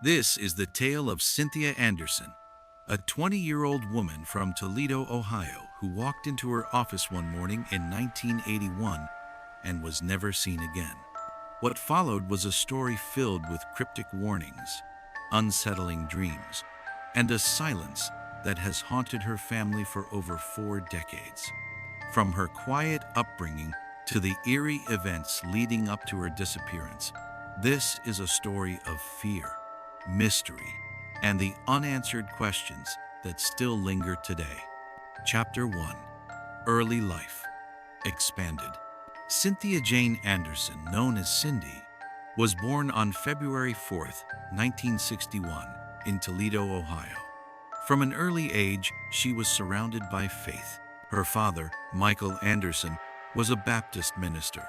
This is the tale of Cynthia Anderson, a 20-year-old woman from Toledo, Ohio, who walked into her office one morning in 1981 and was never seen again. What followed was a story filled with cryptic warnings, unsettling dreams, and a silence that has haunted her family for over 4 decades. From her quiet upbringing to the eerie events leading up to her disappearance, this is a story of fear, mystery, and the unanswered questions that still linger today. Chapter 1: Early Life Expanded. Cynthia Jane Anderson, known as Cindy, was born on February 4th, 1961, in Toledo, Ohio. From an early age, she was surrounded by faith. Her father, Michael Anderson, was a Baptist minister,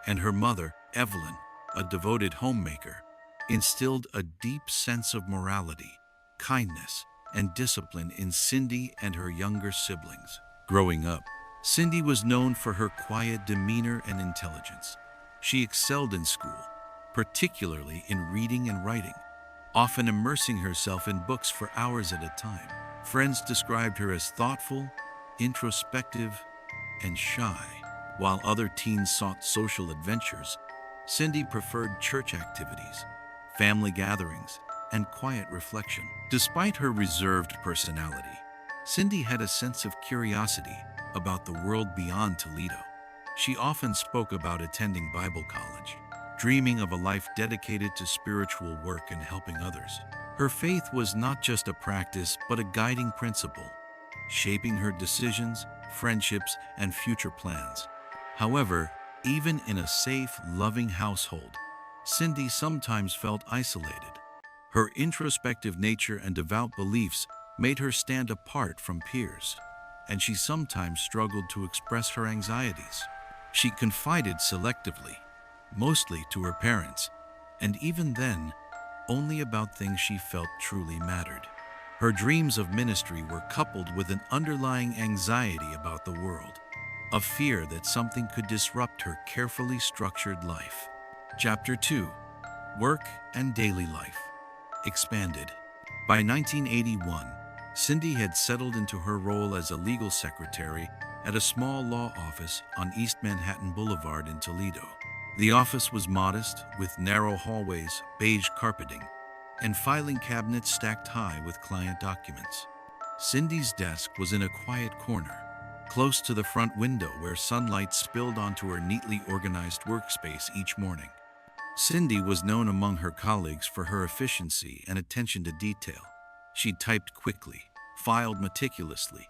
and her mother, Evelyn, a devoted homemaker, instilled a deep sense of morality, kindness, and discipline in Cindy and her younger siblings. Growing up, Cindy was known for her quiet demeanor and intelligence. She excelled in school, particularly in reading and writing, often immersing herself in books for hours at a time. Friends described her as thoughtful, introspective, and shy. While other teens sought social adventures, Cindy preferred church activities, family gatherings, and quiet reflection. Despite her reserved personality, Cindy had a sense of curiosity about the world beyond Toledo. She often spoke about attending Bible college, dreaming of a life dedicated to spiritual work and helping others. Her faith was not just a practice, but a guiding principle, shaping her decisions, friendships, and future plans. However, even in a safe, loving household, Cindy sometimes felt isolated. Her introspective nature and devout beliefs made her stand apart from peers, and she sometimes struggled to express her anxieties. She confided selectively, mostly to her parents, and even then, only about things she felt truly mattered. Her dreams of ministry were coupled with an underlying anxiety about the world, a fear that something could disrupt her carefully structured life. Chapter 2: Work and Daily Life Expanded. By 1981, Cindy had settled into her role as a legal secretary at a small law office on East Manhattan Boulevard in Toledo. The office was modest, with narrow hallways, beige carpeting, and filing cabinets stacked high with client documents. Cindy's desk was in a quiet corner, close to the front window where sunlight spilled onto her neatly organized workspace each morning. Cindy was known among her colleagues for her efficiency and attention to detail. She typed quickly, filed meticulously,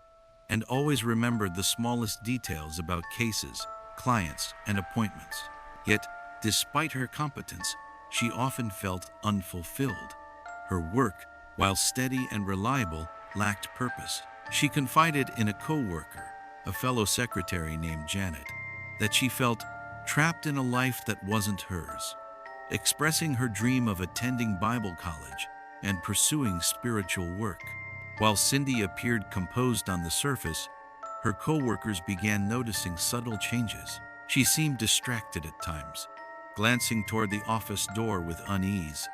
and always remembered the smallest details about cases, clients, and appointments. Yet, despite her competence, she often felt unfulfilled. Her work, while steady and reliable, lacked purpose. She confided in a co-worker, a fellow secretary named Janet, that she felt trapped in a life that wasn't hers. Expressing her dream of attending Bible college and pursuing spiritual work. While Cindy appeared composed on the surface, her co-workers began noticing subtle changes. She seemed distracted at times, glancing toward the office door with unease,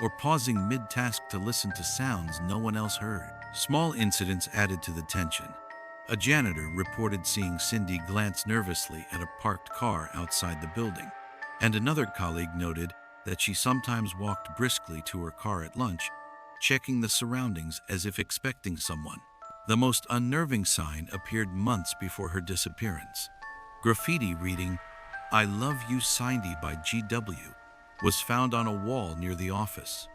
or pausing mid-task to listen to sounds no one else heard. Small incidents added to the tension. A janitor reported seeing Cindy glance nervously at a parked car outside the building, and another colleague noted that she sometimes walked briskly to her car at lunch, checking the surroundings as if expecting someone. The most unnerving sign appeared months before her disappearance. Graffiti reading, "I love you Cindy" by GW, was found on a wall near the office.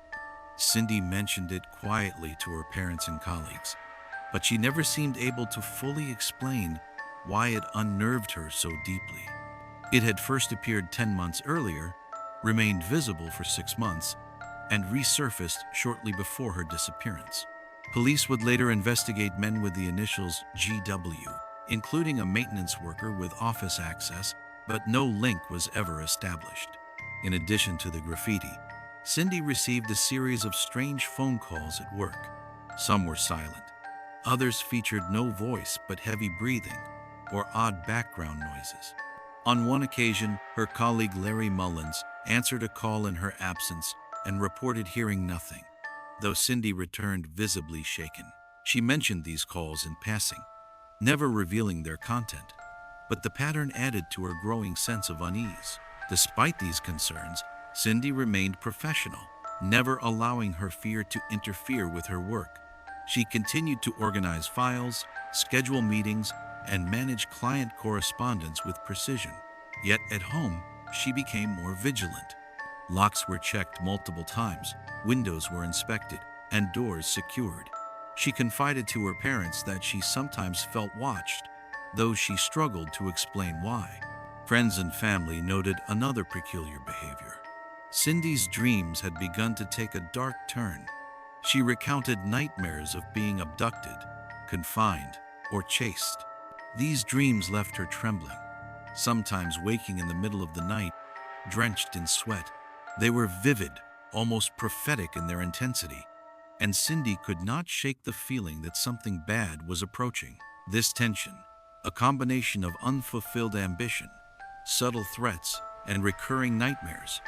Cindy mentioned it quietly to her parents and colleagues, but she never seemed able to fully explain why it unnerved her so deeply. It had first appeared 10 months earlier, remained visible for 6 months, and resurfaced shortly before her disappearance. Police would later investigate men with the initials GW, including a maintenance worker with office access, but no link was ever established. In addition to the graffiti, Cindy received a series of strange phone calls at work. Some were silent. Others featured no voice but heavy breathing or odd background noises. On one occasion, her colleague Larry Mullins answered a call in her absence, and reported hearing nothing, though Cindy returned visibly shaken. She mentioned these calls in passing, never revealing their content, but the pattern added to her growing sense of unease. Despite these concerns, Cindy remained professional, never allowing her fear to interfere with her work. She continued to organize files, schedule meetings, and manage client correspondence with precision. Yet at home, she became more vigilant. Locks were checked multiple times, windows were inspected, and doors secured. She confided to her parents that she sometimes felt watched, though she struggled to explain why. Friends and family noted another peculiar behavior. Cindy's dreams had begun to take a dark turn. She recounted nightmares of being abducted, confined, or chased. These dreams left her trembling, sometimes waking in the middle of the night, drenched in sweat. They were vivid, almost prophetic in their intensity, and Cindy could not shake the feeling that something bad was approaching. This tension, a combination of unfulfilled ambition, subtle threats, and recurring nightmares,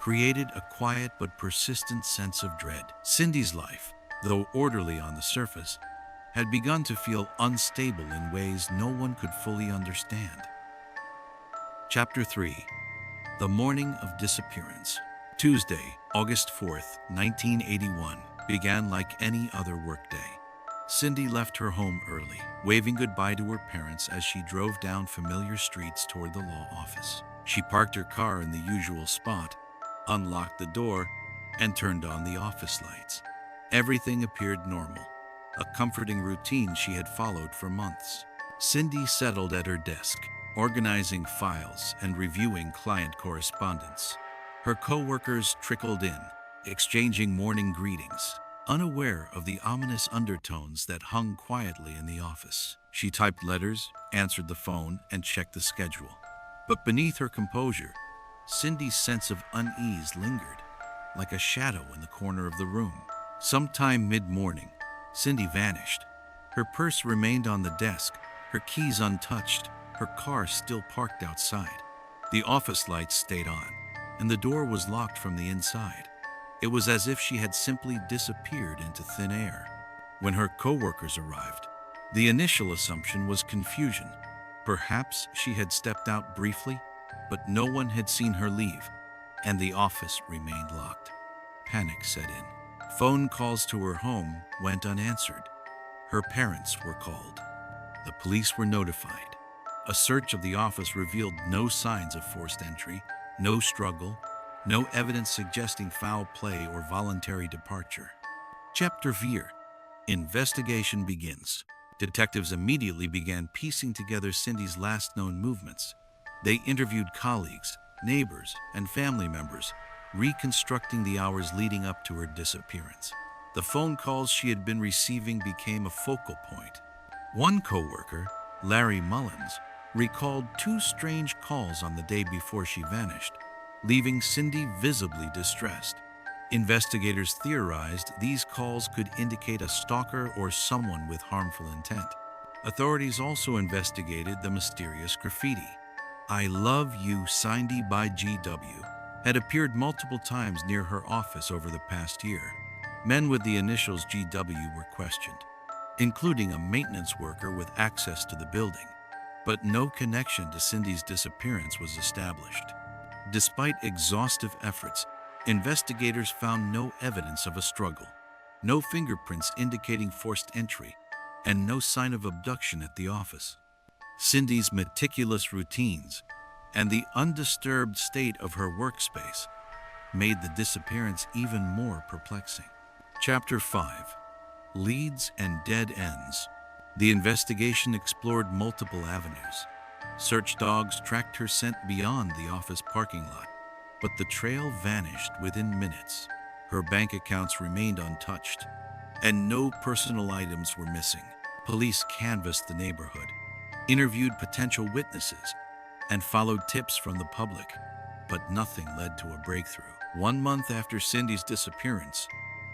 created a quiet but persistent sense of dread. Cindy's life, though orderly on the surface, had begun to feel unstable in ways no one could fully understand. Chapter 3. The Morning of Disappearance. Tuesday, August 4th, 1981, began like any other workday. Cindy left her home early, waving goodbye to her parents as she drove down familiar streets toward the law office. She parked her car in the usual spot, unlocked the door, and turned on the office lights. Everything appeared normal, a comforting routine she had followed for months. Cindy settled at her desk, organizing files and reviewing client correspondence. Her co-workers trickled in, exchanging morning greetings, unaware of the ominous undertones that hung quietly in the office. She typed letters, answered the phone, and checked the schedule. But beneath her composure, Cindy's sense of unease lingered, like a shadow in the corner of the room. Sometime mid-morning, Cindy vanished. Her purse remained on the desk, her keys untouched, her car still parked outside. The office lights stayed on, and the door was locked from the inside. It was as if she had simply disappeared into thin air. When her co-workers arrived, the initial assumption was confusion. Perhaps she had stepped out briefly, but no one had seen her leave, and the office remained locked. Panic set in. Phone calls to her home went unanswered. Her parents were called. The police were notified. A search of the office revealed no signs of forced entry, no struggle, no evidence suggesting foul play or voluntary departure. Chapter 4. Investigation begins. Detectives immediately began piecing together Cindy's last known movements. They interviewed colleagues, neighbors, and family members, reconstructing the hours leading up to her disappearance. The phone calls she had been receiving became a focal point. One coworker, Larry Mullins, recalled 2 strange calls on the day before she vanished, leaving Cindy visibly distressed. Investigators theorized these calls could indicate a stalker or someone with harmful intent. Authorities also investigated the mysterious graffiti. "I love you, Cindy by GW," had appeared multiple times near her office over the past year. Men with the initials GW were questioned, including a maintenance worker with access to the building, but no connection to Cindy's disappearance was established. Despite exhaustive efforts, investigators found no evidence of a struggle, no fingerprints indicating forced entry, and no sign of abduction at the office. Cindy's meticulous routines and the undisturbed state of her workspace made the disappearance even more perplexing. Chapter 5. Leads and Dead Ends. The investigation explored multiple avenues. Search dogs tracked her scent beyond the office parking lot, but the trail vanished within minutes. Her bank accounts remained untouched, and no personal items were missing. Police canvassed the neighborhood, interviewed potential witnesses, and followed tips from the public, but nothing led to a breakthrough. 1 month after Cindy's disappearance,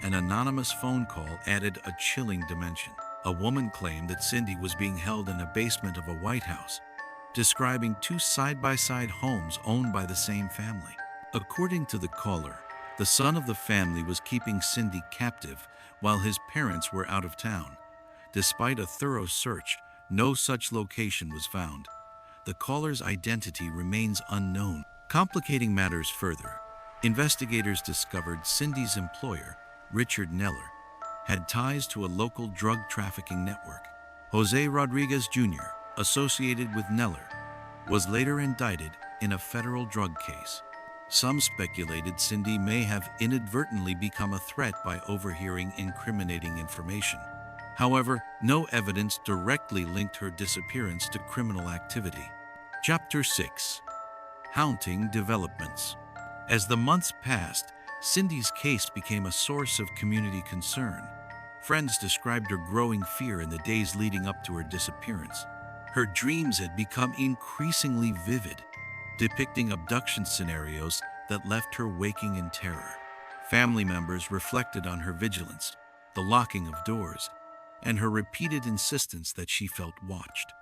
an anonymous phone call added a chilling dimension. A woman claimed that Cindy was being held in a basement of a White House, describing 2 side-by-side homes owned by the same family. According to the caller, The son of the family was keeping Cindy captive while his parents were out of town. Despite a thorough search, no such location was found. The caller's identity remains unknown. Complicating matters further, investigators discovered Cindy's employer, Richard Neller, had ties to a local drug trafficking network. Jose Rodriguez Jr., associated with Neller, was later indicted in a federal drug case. Some speculated Cindy may have inadvertently become a threat by overhearing incriminating information. However, no evidence directly linked her disappearance to criminal activity. Chapter 6. Haunting Developments. As the months passed, Cindy's case became a source of community concern. Friends described her growing fear in the days leading up to her disappearance. Her dreams had become increasingly vivid, depicting abduction scenarios that left her waking in terror. Family members reflected on her vigilance, the locking of doors, and her repeated insistence that she felt watched.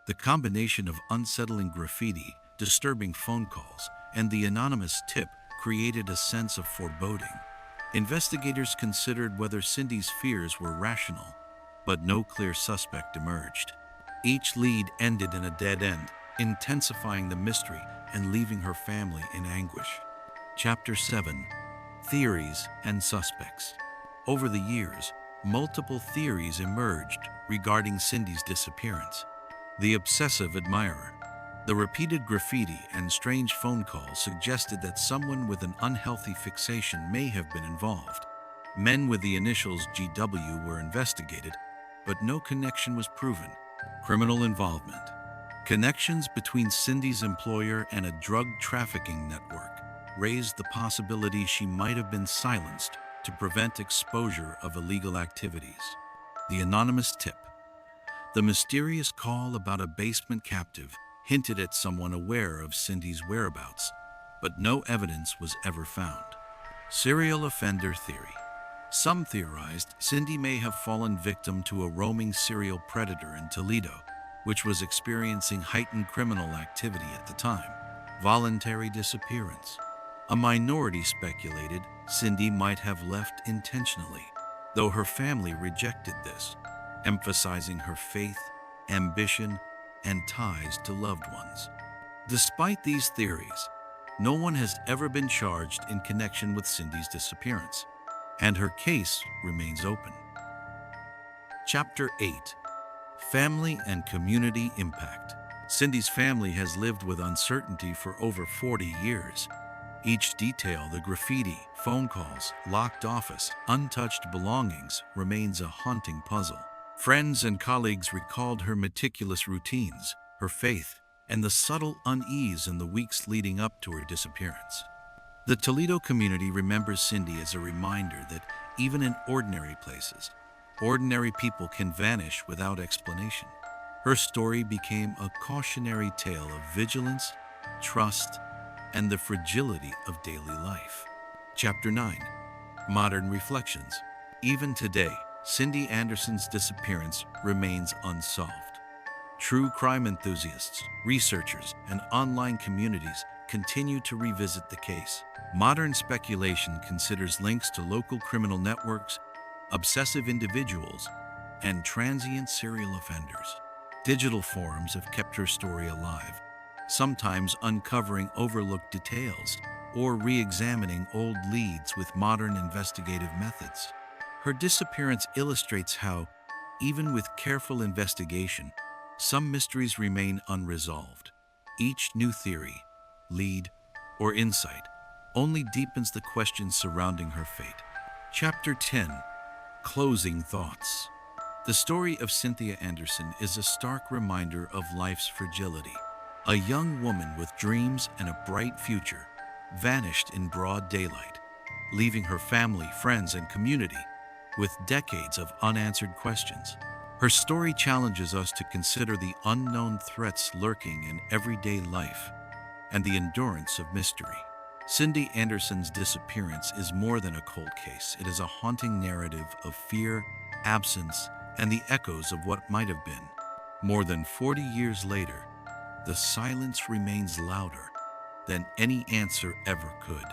The combination of unsettling graffiti, disturbing phone calls, and the anonymous tip created a sense of foreboding. Investigators considered whether Cindy's fears were rational, but no clear suspect emerged. Each lead ended in a dead end, intensifying the mystery and leaving her family in anguish. Chapter 7. Theories and Suspects. Over the years, multiple theories emerged regarding Cindy's disappearance. The obsessive admirer. The repeated graffiti and strange phone calls suggested that someone with an unhealthy fixation may have been involved. Men with the initials GW were investigated, but no connection was proven. Criminal involvement. Connections between Cindy's employer and a drug trafficking network raised the possibility she might have been silenced to prevent exposure of illegal activities. The anonymous tip. The mysterious call about a basement captive hinted at someone aware of Cindy's whereabouts, but no evidence was ever found. Serial offender theory. Some theorized Cindy may have fallen victim to a roaming serial predator in Toledo, which was experiencing heightened criminal activity at the time. Voluntary disappearance. A minority speculated Cindy might have left intentionally, though her family rejected this, emphasizing her faith, ambition, and ties to loved ones. Despite these theories, no one has ever been charged in connection with Cindy's disappearance, and her case remains open. Chapter 8. Family and Community Impact. Cindy's family has lived with uncertainty for over 40 years. Each detail, the graffiti, phone calls, locked office, untouched belongings, remains a haunting puzzle. Friends and colleagues recalled her meticulous routines, her faith, and the subtle unease in the weeks leading up to her disappearance. The Toledo community remembers Cindy as a reminder that even in ordinary places, ordinary people can vanish without explanation. Her story became a cautionary tale of vigilance, trust, and the fragility of daily life. Chapter 9. Modern Reflections. Even today, Cindy Anderson's disappearance remains unsolved. True crime enthusiasts, researchers, and online communities continue to revisit the case. Modern speculation considers links to local criminal networks, obsessive individuals, and transient serial offenders. Digital forums have kept her story alive, sometimes uncovering overlooked details or re-examining old leads with modern investigative methods. Her disappearance illustrates how, even with careful investigation, some mysteries remain unresolved. Each new theory, lead, or insight only deepens the questions surrounding her fate. Chapter 10. Closing Thoughts. The story of Cynthia Anderson is a stark reminder of life's fragility. A young woman with dreams and a bright future vanished in broad daylight, leaving her family, friends, and community with decades of unanswered questions. Her story challenges us to consider the unknown threats lurking in everyday life and the endurance of mystery. Cindy Anderson's disappearance is more than a cold case. It is a haunting narrative of fear, absence, and the echoes of what might have been. More than 40 years later, the silence remains louder than any answer ever could.